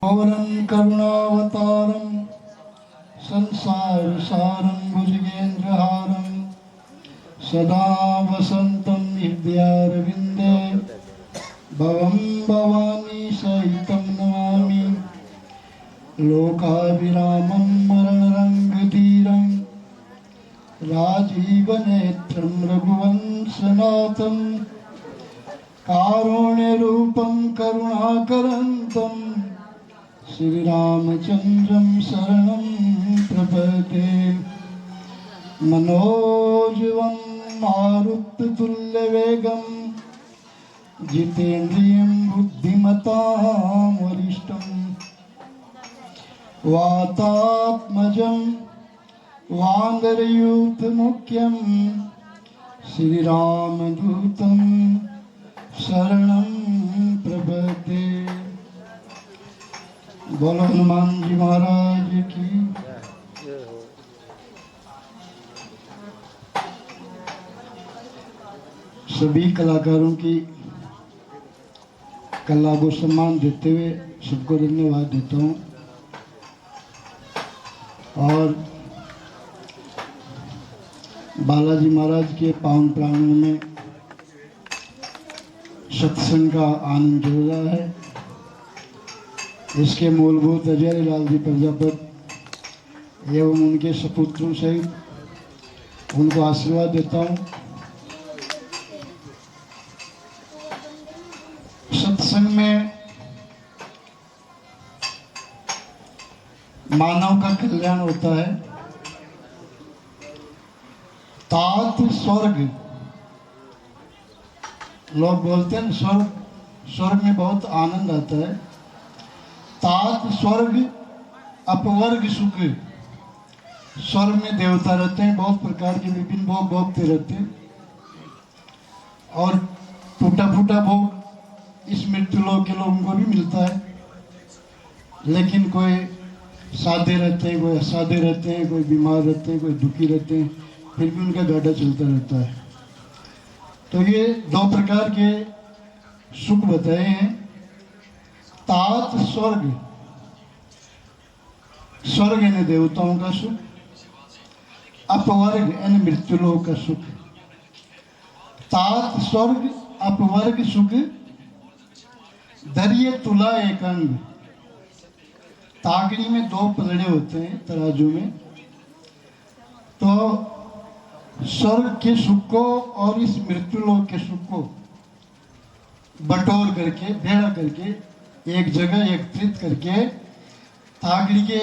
घोरं करुणावतारं संसारसारं भुजगेन्द्रहारं सदा वसन्तं हृदयारविन्दे भवं भवानी सहितं नमामि। लोकाभिरामं मरणरङ्गधीरं राजीवनेत्रं रघुवंशनाथं कारुण्यरूपं करुणाकरन्तं श्रीरामचन्द्रं शरणं प्रपद्ये। मनोजवं मारुततुल्यवेगं जितेन्द्रियं बुद्धिमतां वरिष्ठं वातात्मजं वानरयूथमुख्यं श्रीरामदूतं शरणं प्रपद्ये। बोलो हनुमान जी महाराज की। सभी कलाकारों की कला को सम्मान देते हुए सबको धन्यवाद देता हूँ। और बालाजी महाराज के पावन प्रांगण में सत्संग का आनंद हो रहा है। इसके मूलभूत अजय लाल जी प्रजापति एवं उनके सपुत्रों सहित उनको आशीर्वाद देता हूँ। सत्संग में मानव का कल्याण होता है। तात स्वर्ग, लोग बोलते हैं स्वर्ग, स्वर्ग में बहुत आनंद आता है। तात स्वर्ग अपवर्ग सुख। स्वर्ग में देवता रहते हैं, बहुत प्रकार के विभिन्न भोग भोगते रहते हैं। और टूटा फूटा भोग इस मृत्यु लोक के लोगों को भी मिलता है। लेकिन कोई सादे रहते हैं, कोई असादे रहते हैं, कोई बीमार रहते हैं, कोई दुखी रहते हैं, फिर भी उनका गाढ़ा चलता रहता है। तो ये दो प्रकार के सुख बताए हैं। तात स्वर्ग, स्वर्ग यानी देवताओं का सुख, अपवर्ग यानी मृत्युलोक का सुख। तात स्वर्ग अपवर्ग सुख, दरिये तुला एक अंग। ताकड़ी में दो पलड़े होते हैं तराजू में। तो स्वर्ग के सुख को और इस मृत्युलोक के सुख को बटोर करके, भेड़ा करके, एक जगह एकत्रित करके ताकड़ी के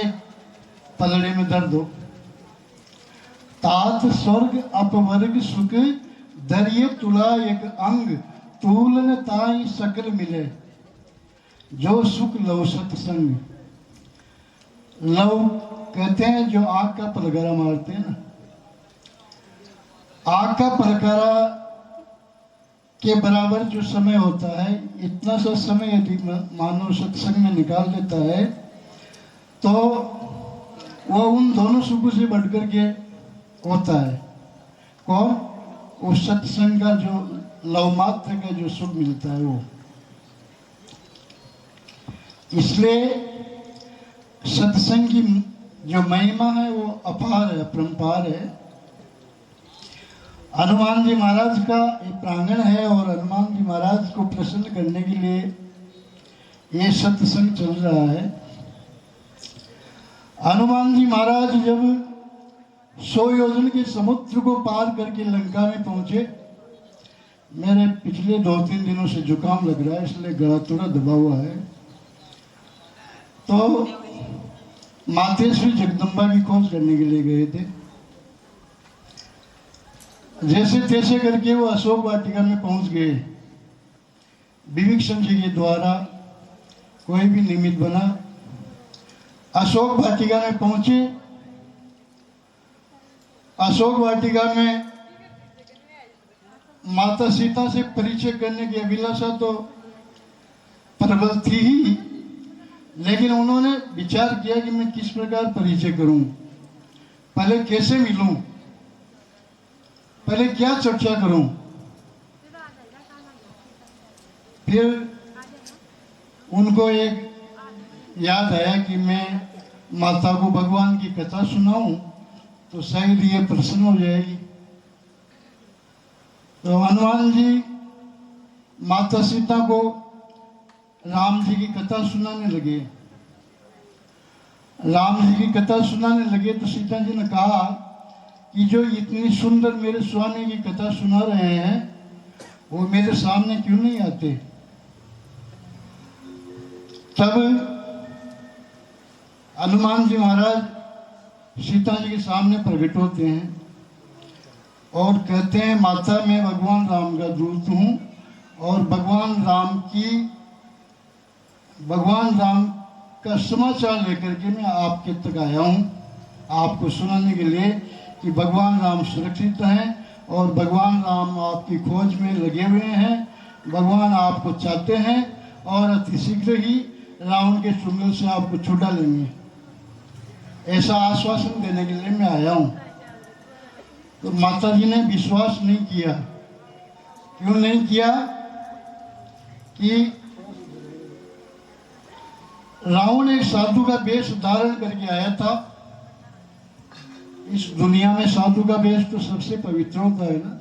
पलड़े में धर दो। तात स्वर्ग अपवर्ग सुख, दरिये तुला एक अंग, तूलन ताई सकल मिले, जो सुख लव सत्संग। लव कहते हैं जो आग का पलकारा मारते हैं ना। आग का पलकारा के बराबर जो समय होता है, इतना सा समय यदि मानव सत्संग में निकाल देता है तो वो उन दोनों सुखों से बढ़कर के होता है। कौन? उस सत्संग का जो लवमात्र का जो सुख मिलता है वो। इसलिए सत्संग की जो महिमा है वो अपार है, अपरंपार है। हनुमान जी महाराज का ये प्रांगण है और हनुमान जी महाराज को प्रसन्न करने के लिए ये सत्संग चल रहा है। हनुमान जी महाराज जब 100 योजन के समुद्र को पार करके लंका में पहुंचे, मेरे पिछले 2-3 दिनों से जुकाम लग रहा है, इसलिए गला थोड़ा दबा हुआ है। तो मातेश्वरी जगदम्बा की खोज करने के लिए गए थे। जैसे तैसे करके वो अशोक वाटिका में पहुंच गए। विभीषण जी के द्वारा कोई भी निमित्त बना, अशोक वाटिका में पहुंचे। अशोक वाटिका में माता सीता से परिचय करने की अभिलाषा तो प्रबल थी ही, लेकिन उन्होंने विचार किया कि मैं किस प्रकार परिचय करूं, पहले कैसे मिलूं, पहले क्या चर्चा करूं। फिर उनको एक याद आया कि मैं माता को भगवान की कथा सुनाऊं तो शायद ये प्रसन्न हो जाएगी। तो हनुमान जी माता सीता को राम जी की कथा सुनाने लगे। राम जी की कथा सुनाने लगे तो सीता जी ने कहा कि जो इतनी सुंदर मेरे स्वामी की कथा सुना रहे हैं वो मेरे सामने क्यों नहीं आते। तब हनुमान जी महाराज सीता जी के सामने प्रकट होते हैं और कहते हैं, माता मैं भगवान राम का दूत हूं और भगवान राम का समाचार लेकर के मैं आपके तक आया हूं, आपको सुनाने के लिए कि भगवान राम सुरक्षित हैं और भगवान राम आपकी खोज में लगे हुए हैं। भगवान आपको चाहते हैं और अति शीघ्र ही रावण के चुंगल से आपको छुड़ा लेंगे। ऐसा आश्वासन देने के लिए मैं आया हूं। तो माता जी ने विश्वास नहीं किया। क्यों नहीं किया? कि रावण एक साधु का वेश धारण करके आया था। इस दुनिया में साधु का वेश तो सबसे पवित्र होता है ना।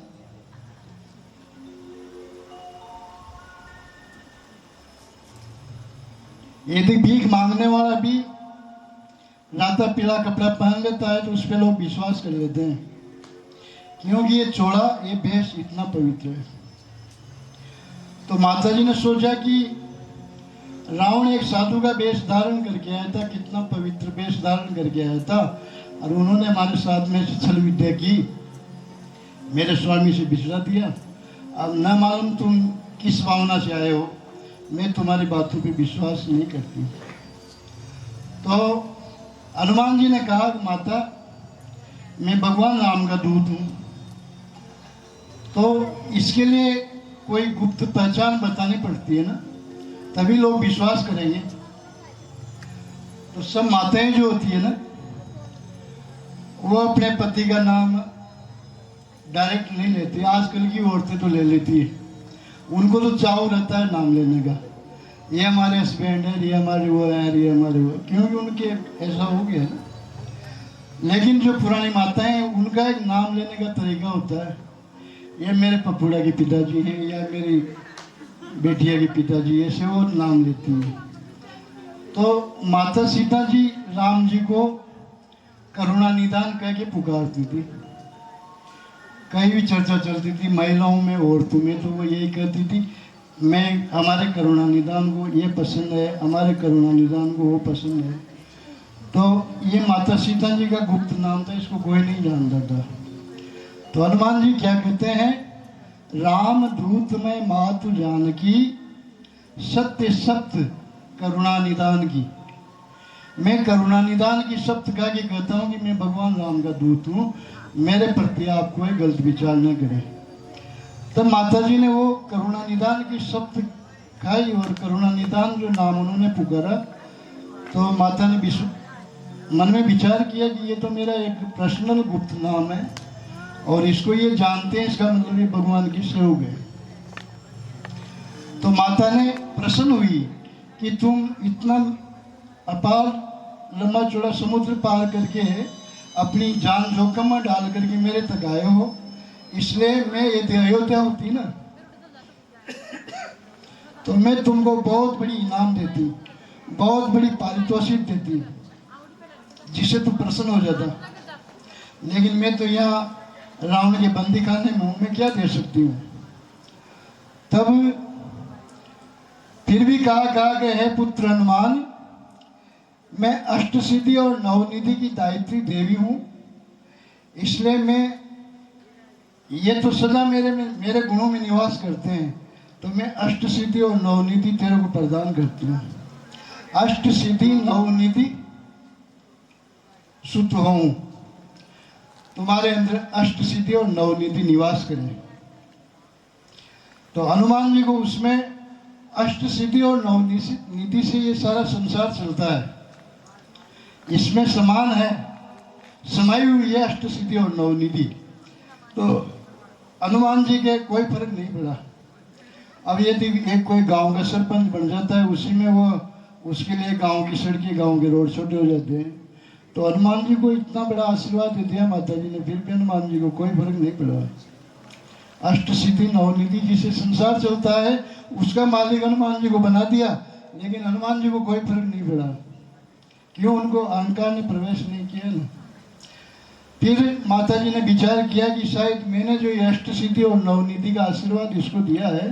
यदि भीख मांगने वाला भी राता पीला कपड़ा पहन लेता है तो उस पर लोग विश्वास कर लेते हैं, क्योंकि ये चौड़ा ये वेश इतना पवित्र है। तो माता जी ने सोचा कि रावण एक साधु का वेश धारण करके आया था, कितना पवित्र वेश धारण करके आया था, और उन्होंने हमारे साथ में छल विद्या की, मेरे स्वामी से बिछड़ा दिया। अब न मालूम तुम किस भावना से आए हो, मैं तुम्हारी बातों पे विश्वास नहीं करती। तो हनुमान जी ने कहा, माता मैं भगवान राम का दूत हूं, तो इसके लिए कोई गुप्त पहचान बतानी पड़ती है ना, तभी लोग विश्वास करेंगे। तो सब माताएं जो होती है ना, वो अपने पति का नाम डायरेक्ट नहीं लेती। आजकल की औरतें तो ले लेती है, उनको तो चाव रहता है नाम लेने का, ये हमारे हस्बैंड है, ये हमारे वो है, ये हमारे वो, क्योंकि उनके ऐसा हो गया है ना। लेकिन जो पुरानी माताएं हैं उनका एक नाम लेने का तरीका होता है, ये मेरे पपुड़ा के पिताजी हैं या मेरी बेटिया के पिताजी, ऐसे वो नाम लेती हैं। तो माता सीता जी राम जी को करुणा निदान कह के पुकारती थी। कहीं भी चर्चा चलती थी महिलाओं में औरतों में, तो वो यही कहती थी, मैं हमारे करुणा निदान को ये पसंद है, हमारे करुणा निदान को वो पसंद है। तो ये माता सीता जी का गुप्त नाम था, इसको कोई नहीं जानता था। तो हनुमान जी क्या कहते हैं, राम दूत में मातु जानकी, सत्य सत्य करुणा निदान की। मैं करुणा निदान की सत्य का के कहता हूँ कि मैं भगवान राम का दूत हूँ, मेरे प्रति आप कोई गलत विचार न करें। तब माता जी ने वो करुणा निदान की शब्द खाई और करुणा निदान जो नाम उन्होंने पुकारा, तो माता ने मन में विचार किया कि ये तो मेरा एक पर्सनल गुप्त नाम है और इसको ये जानते हैं, इसका मतलब ये भगवान की सेवक है। तो माता ने प्रसन्न हुई कि तुम इतना अपार लंबा चौड़ा समुद्र पार करके अपनी जान जोखिम में डाल करके मेरे तक आए हो, इसलिए मैं यदि अयोध्या होती ना तो मैं तुमको बहुत बड़ी इनाम देती, बहुत बड़ी पारितोषिक देती, जिससे तू प्रसन्न हो जाता। लेकिन मैं तो यहाँ रावण के बंदी खाने में हूं, मैं क्या दे सकती हूँ। तब फिर भी कहा गया है, पुत्र हनुमान मैं अष्ट सिद्धि और नवनिधि की दायित्री देवी हूं, इसलिए मैं ये तो सदा मेरे गुणों में निवास करते हैं, तो मैं अष्ट सिद्धि और नवनिधि तेरे को प्रदान करती हूँ। अष्ट सिद्धि नवनिधि सुत हूं, तुम्हारे अंदर अष्ट सिद्धि और नवनिधि निवास करें। तो हनुमान जी को उसमें अष्ट सिद्धि और नवनिधि से ये सारा संसार चलता है, इसमें समान है, समाई हुई है अष्ट सिद्धि और नवनिधि। तो हनुमान जी के कोई फर्क नहीं पड़ा। अब यदि एक कोई गांव का सरपंच बन जाता है, उसी में वो उसके लिए गांव की सड़कें, गांव के रोड छोटे हो जाते हैं। तो हनुमान जी को इतना बड़ा आशीर्वाद दे दिया माता जी ने, फिर भी हनुमान जी को कोई फर्क नहीं पड़ा। अष्ट सिद्धि नवनिधि जिसे संसार चलता है उसका मालिक हनुमान जी को बना दिया, लेकिन हनुमान जी को कोई फर्क नहीं पड़ा। क्यों? उनको अहंकार ने प्रवेश नहीं किया ना। फिर माता जी ने विचार किया कि शायद मैंने जो ये अष्ट सिद्धि और नवनिधि का आशीर्वाद इसको दिया है,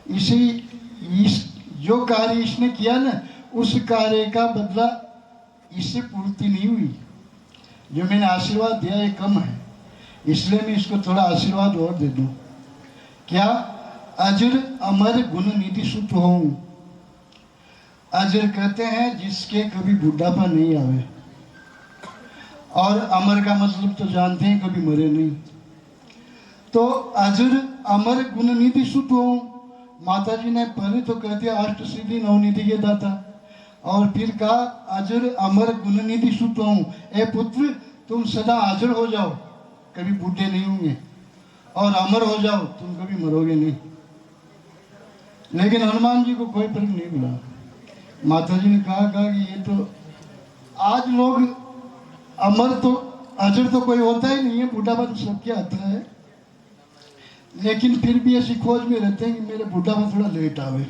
इस जो कार्य इसने किया ना, उस कार्य का बदला इससे पूर्ति नहीं हुई। जो मैंने आशीर्वाद दिया ये कम है, इसलिए मैं इसको थोड़ा आशीर्वाद और दे दूं। क्या? अजर अमर गुण निधि सुत होऊं। अजर कहते हैं जिसके कभी बुढ़ापा नहीं आवे, और अमर का मतलब तो जानते हैं, कभी मरे नहीं। तो अजर अमर गुण निधि सुत होऊं। माता जी ने पहले तो कह दिया अष्ट सिद्धि नवनिधि के दाता, और फिर कहा अजर अमर गुण निधि सुत होऊं। ए पुत्र, तुम सदा अजर हो जाओ, कभी बूढ़े नहीं होंगे, और अमर हो जाओ, तुम कभी मरोगे नहीं। लेकिन हनुमान जी को कोई फर्क नहीं पड़ा। माता जी ने कहा कि ये तो आज लोग अमर तो अजर तो कोई होता ही नहीं है, बुढ़ापा तो सबके आता है, लेकिन फिर भी ऐसी खोज में रहते हैं कि मेरे बुढ़ापा थोड़ा लेट आवे।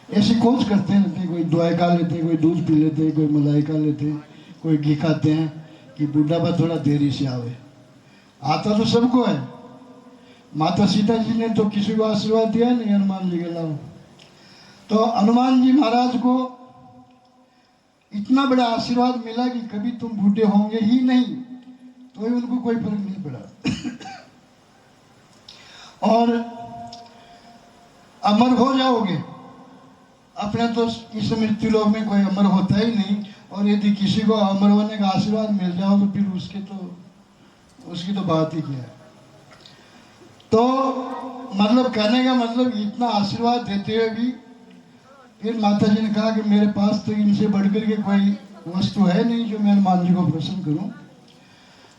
ऐसी खोज करते हैं रहते हैं, कोई दवाई खा लेते हैं, कोई दूध पी लेते हैं, कोई मलाई खा लेते हैं, कोई घी खाते हैं कि बुढ़ापा थोड़ा देरी से आवे। आता तो सबको है। माता सीता जी ने तो किसी को आशीर्वाद दिया नहीं हनुमान जी के अलावा। तो हनुमान जी महाराज को इतना बड़ा आशीर्वाद मिला कि कभी तुम बूढ़े होंगे ही नहीं, तो ही उनको कोई फर्क नहीं पड़ा। और अमर हो जाओगे। अपने तो इस मृत्यु लोक में कोई अमर होता ही नहीं, और यदि किसी को अमर होने का आशीर्वाद मिल जाओ तो फिर उसकी तो बात ही क्या है। तो मतलब कहने का मतलब इतना आशीर्वाद देते हुए भी फिर माता जी ने कहा कि मेरे पास तो इनसे बढ़कर के कोई वस्तु है नहीं जो मैं हनुमान जी को प्रसन्न करूं।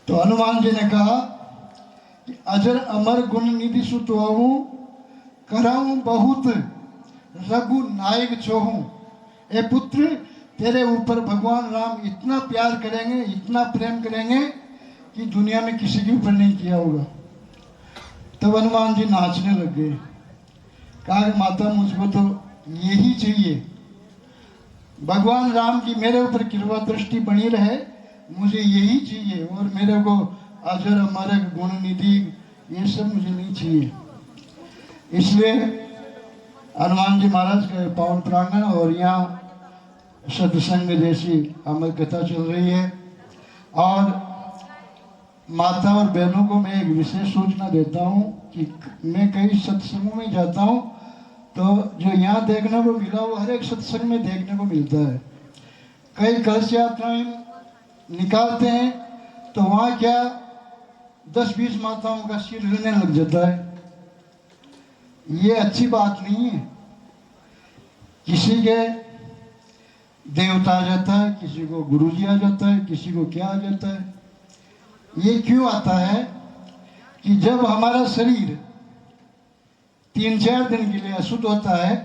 तो हनुमान जी ने कहा कि अजर अमर गुण निधि सुत होऊं, कराऊं बहुत रघु नायक छोहूं। ए पुत्र, तेरे ऊपर भगवान राम इतना प्यार करेंगे, इतना प्रेम करेंगे कि दुनिया में किसी के ऊपर नहीं किया होगा। तब हनुमान जी नाचने लग गए। कहा कि माता, मुझको तो यही चाहिए, भगवान राम की मेरे ऊपर कृपा दृष्टि बनी रहे, मुझे यही चाहिए, और मेरे को अजर अमर गुण निधि ये सब मुझे नहीं चाहिए। इसलिए हनुमान जी महाराज के पावन प्रांगण और यहाँ सत्संग जैसी अमर कथा चल रही है। और माता और बहनों को मैं एक विशेष सूचना देता हूँ कि मैं कई सत्संगों में जाता हूँ, तो जो यहाँ देखने को मिला वो हर एक सत्संग में देखने को मिलता है। कई कलश यात्राएं निकालते हैं तो वहाँ क्या 10-20 माताओं का सिर हिलने लग जाता है। ये अच्छी बात नहीं है। किसी के देवता आ जाता है, किसी को गुरुजी आ जाता है, किसी को क्या आ जाता है। ये क्यों आता है कि जब हमारा शरीर 3-4 दिन के लिए अशुद्ध होता है,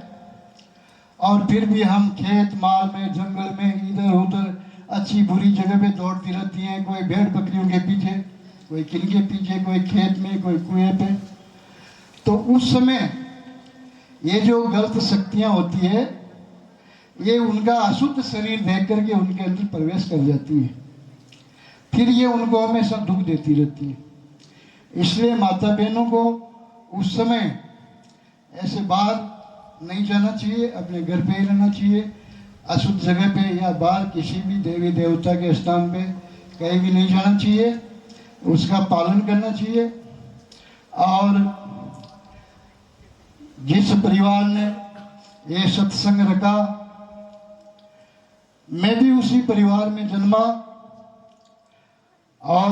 और फिर भी हम खेत माल में, जंगल में, इधर उधर अच्छी बुरी जगह पे दौड़ती रहती हैं, कोई भेड़ बकरियों के पीछे, कोई किनके पीछे, कोई खेत में, कोई कुएं पे। तो उस समय ये जो गलत शक्तियां होती है, ये उनका अशुद्ध शरीर देख करके उनके अंदर प्रवेश कर जाती है, फिर ये उनको हमेशा दुख देती रहती है। इसलिए माता बहनों को उस समय ऐसे बाहर नहीं जाना चाहिए, अपने घर पे ही रहना चाहिए। अशुद्ध जगह पे या बाहर किसी भी देवी देवता के स्थान पे कहीं भी नहीं जाना चाहिए, उसका पालन करना चाहिए। और जिस परिवार ने ये सत्संग रखा, मैं भी उसी परिवार में जन्मा, और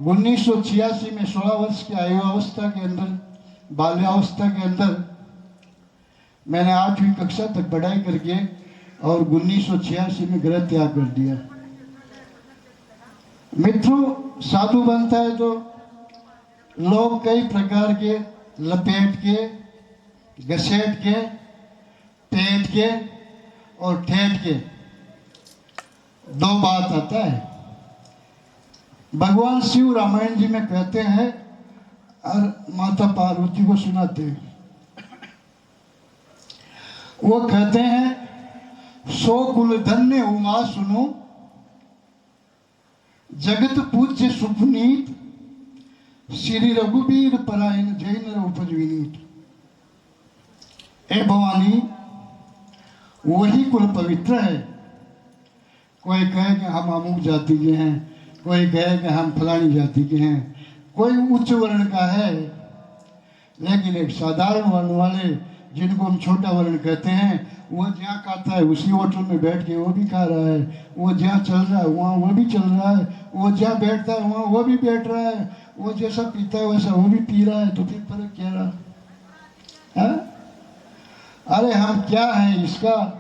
1986 में 16 वर्ष की आयु अवस्था के अंदर, बाल्यावस्था के अंदर मैंने 8वीं कक्षा तक पढ़ाई करके और 1986 में गृह त्याग कर दिया। मित्रों, साधु बनता है तो लोग कई प्रकार के लपेट के, घसेट के, पेट के और ठेठ के दो बात आता है। भगवान शिव रामायण जी में कहते हैं और माता पार्वती को सुनाते हैं। वो कहते हैं सो कुल धन्य उमा सुनो, जगत पूज्य सुपुनीत, श्री रघुबीर परायण जय नर उपज विनीत। ए भवानी, वही कुल पवित्र है। कोई कहे कि हम अमुक जाति के हैं, कोई कहे कि हम फलानी जाति के हैं, कोई उच्च वर्ण का है, लेकिन एक साधारण वर्ण वाले जिनको हम छोटा वर्ण कहते हैं, वो जहाँ खाता है उसी होटल में बैठ के वो भी खा रहा है, वो जहाँ चल रहा है वहाँ वो भी चल रहा है, वो जहाँ बैठता है वहाँ वो भी बैठ रहा है, वो जैसा पीता है वैसा वो भी पी रहा है। तो फिर फर्क क्या रहा है? अरे हम क्या हैं इसका?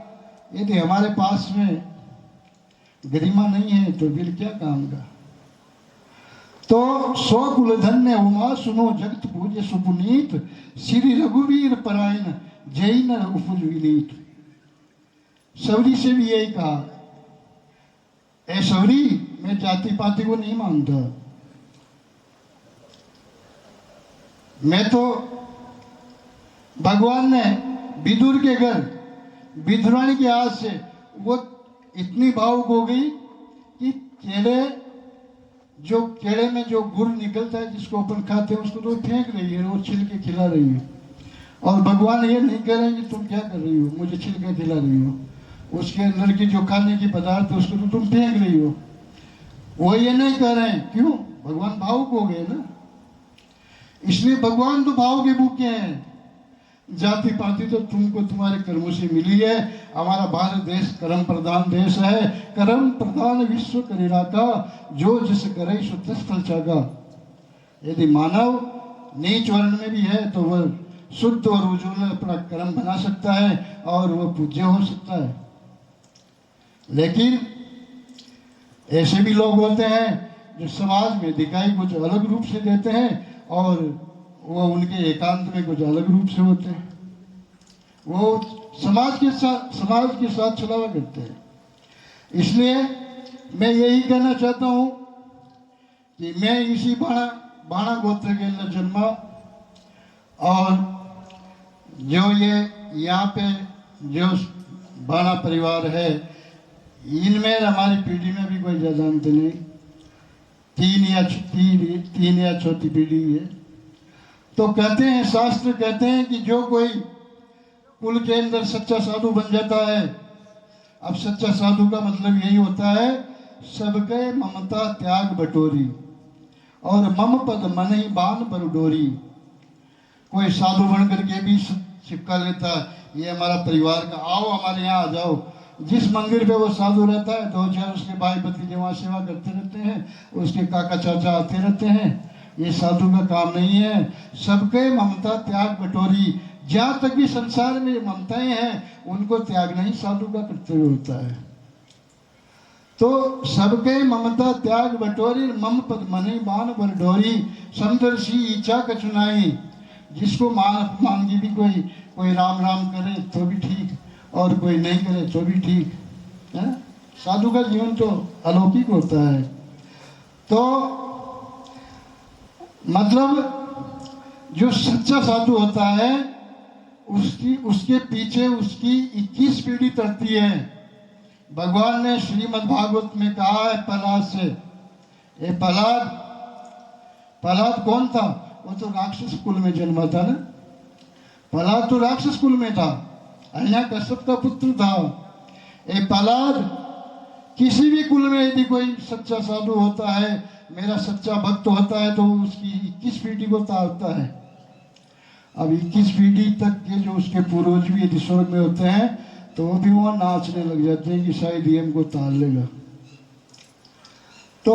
यदि हमारे पास में गरिमा नहीं है तो फिर क्या काम का? तो सो कुल धन्य उमा सुनो, जगत पूज्य सुपुनीत, श्री रघुवीर परायण जय नर उपज विनीत। सवरी से भी यही कहा, ए सवरी, मैं जाति पाति को नहीं मानता। मैं तो भगवान ने विदुर के घर विदुरानी की आज से वो इतनी भावुक हो गई कि केले में जो गुड़ निकलता है जिसको अपन खाते हैं उसको तो फेंक रही है और छिलके खिला रही है। और भगवान ये नहीं कह रहे कि तुम क्या कर रही हो, मुझे छिलके खिला रही हो। उसके अंदर की जो खाने की पदार्थ है उसको तो तुम फेंक रही हो। वो ये नहीं कह रहे हैं, क्यों? भगवान भावुक हो गए ना, इसलिए भगवान तो भाव के भूखे हैं। जाति पाति तो तुमको तुम्हारे कर्मों से मिली है। हमारा भारत देश कर्म प्रधान देश है। कर्म प्रधान विश्व करेरा का, जो जिस करे सो तिस फल चागा। यदि मानव नीच वर्ण में भी है तो वह शुद्ध और उज्ज्वल अपना कर्म बना सकता है और वह पूज्य हो सकता है। लेकिन ऐसे भी लोग होते हैं जो समाज में दिखाई कुछ अलग रूप से देते हैं और वो उनके एकांत में कुछ अलग रूप से होते हैं। वो समाज के साथ छलावा करते हैं। इसलिए मैं यही कहना चाहता हूँ कि मैं इसी बाणा गोत्र के अंदर जन्मा, और जो ये यहाँ पे जो बाणा परिवार है, इनमें हमारी पीढ़ी में भी कोई ज़्यादा अंत नहीं, तीन या चौथी पीढ़ी है। तो कहते हैं, शास्त्र कहते हैं कि जो कोई कुल के अंदर सच्चा साधु बन जाता है, अब सच्चा साधु का मतलब यही होता है सबके ममता त्याग बटोरी, और मम पद मन ही बान पर डोरी। कोई साधु बन करके भी चिपका लेता है, ये हमारा परिवार का, आओ हमारे यहाँ आ जाओ। जिस मंदिर पे वो साधु रहता है, दो चार उसके भाई भतीजे वहाँ सेवा करते रहते हैं, उसके काका चाचा आते रहते हैं। ये साधु का काम नहीं है। सबके ममता त्याग बटोरी, जहाँ तक भी संसार में ममताएं हैं उनको त्यागना ही साधु का कर्तव्य होता है। तो सबके ममता त्याग बटोरी, मम पद मनी मान बर डोरी, समदर्शी इच्छा कचुनाई। जिसको मांगी भी कोई राम राम करे तो भी ठीक, और कोई नहीं करे तो भी ठीक है। साधु का जीवन तो अलौकिक होता है। तो मतलब जो सच्चा साधु होता है उसके पीछे उसकी 21 पीढ़ी तरती है। भगवान ने श्रीमद् भागवत में कहा है प्रहलाद से, ये प्रहलाद कौन था? वो तो राक्षस कुल में जन्मा था ना। प्रहलाद तो राक्षस कुल में था, हिरण्यकश्यप का पुत्र था। ये प्रहलाद किसी भी कुल में यदि कोई सच्चा साधु होता है, मेरा सच्चा भक्त होता है, तो उसकी 21 पीढ़ी को तारता है। अब 21 पीढ़ी तक के जो उसके पूर्वज भी यदि स्वर्ग में होते हैं तो वो भी वहाँ नाचने लग जाते हैं कि शायद ये हमको तार लेगा। तो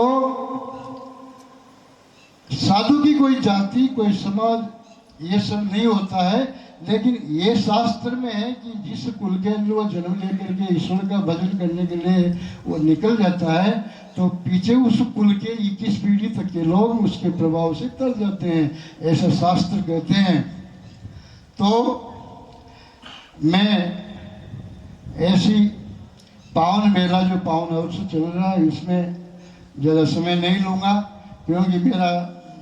साधु की कोई जाति, कोई समाज, ये सब नहीं होता है। लेकिन ये शास्त्र में है कि जिस कुल के अंदर वो जन्म लेकर के ईश्वर का भजन करने के लिए वो निकल जाता है, तो पीछे उस कुल के 21 पीढ़ी तक के लोग उसके प्रभाव से तर जाते हैं, ऐसा शास्त्र कहते हैं। तो मैं ऐसी पावन मेला जो पावन अवसर चल रहा है, इसमें ज़्यादा समय नहीं लूँगा क्योंकि मेरा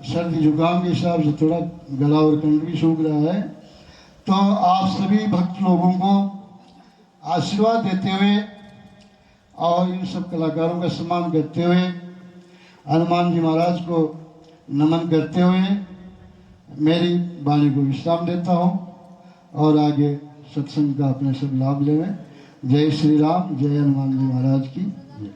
सर्दी जुकाम के हिसाब से थोड़ा गला और कंठ भी सूख रहा है। तो आप सभी भक्त लोगों को आशीर्वाद देते हुए और इन सब कलाकारों का सम्मान करते हुए, हनुमान जी महाराज को नमन करते हुए मेरी वाणी को विश्राम देता हूँ और आगे सत्संग का अपने सब लाभ लेवें। जय श्री राम, जय हनुमान जी महाराज की जय।